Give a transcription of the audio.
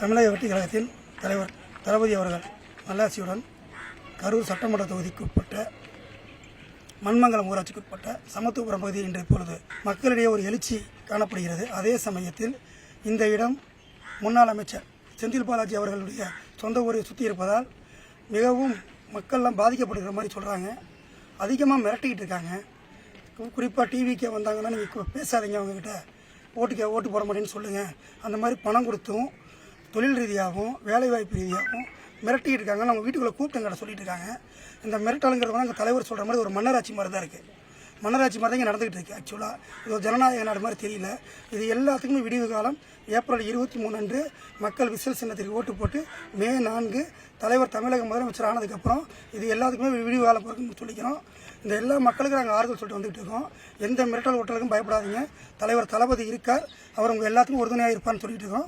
தமிழக வெற்றி கழகத்தின் தலைவர் தளபதி அவர்கள் நல்லாசியுடன் கரூர் சட்டமன்ற தொகுதிக்கு உட்பட்ட மண்மங்கலம் ஊராட்சிக்கு உட்பட்ட சமத்துவபுரம் பகுதியில் இன்று இப்பொழுது மக்களிடையே ஒரு எழுச்சி காணப்படுகிறது. அதே சமயத்தில் இந்த இடம் முன்னாள் அமைச்சர் செந்தில் பாலாஜி அவர்களுடைய சொந்த ஊரை சுற்றி இருப்பதால் மிகவும் மக்கள்லாம் பாதிக்கப்படுகிற மாதிரி சொல்கிறாங்க. அதிகமாக மிரட்டிக்கிட்டு இருக்காங்க. குறிப்பாக டிவிக்கே வந்தாங்கன்னா நீங்கள் பேசாதீங்க, அவங்கக்கிட்ட ஓட்டு போட மாட்டேன்னு சொல்லுங்கள், அந்த மாதிரி பணம் கொடுத்தும் தொழில் ரீதியாகவும் வேலைவாய்ப்பு ரீதியாகவும் மிரட்டிக்கிட்டு இருக்காங்க. நம்ம வீட்டுக்குள்ளே கூப்பிட்டுங்கட சொல்லிட்டு இருக்காங்க. இந்த மிரட்டலுங்கிறது எங்கள் தலைவர் சொல்கிற மாதிரி ஒரு மன்னராட்சி மாதிரி தான் இருக்குது. மன்னராட்சி மாதிரி தான் இங்கே நடந்துகிட்டு இருக்குது. ஆக்சுவலாக இது ஒரு ஜனநாயக நாடு மாதிரி தெரியல. இது எல்லாத்துக்குமே விடிவு காலம் ஏப்ரல் 23 அன்று மக்கள் விசில் சின்னத்திற்கு ஓட்டு போட்டு மே 4 தலைவர் தமிழக முதலமைச்சர் ஆனதுக்கப்புறம் இது எல்லாத்துக்குமே விடிவு காலம் இருக்குன்னு சொல்லிக்கிறோம். இந்த எல்லா மக்களுக்கும் நாங்கள் ஆறுதல் சொல்லிட்டு வந்துகிட்டு இருக்கோம். எந்த மிரட்டல் ஓட்டலுக்கும் பயப்படாதீங்க, தலைவர் தளபதி இருக்கார், அவர் உங்கள் எல்லாத்துக்கும் உறுதுணையாக இருப்பார்னு சொல்லிட்டு இருக்கோம்.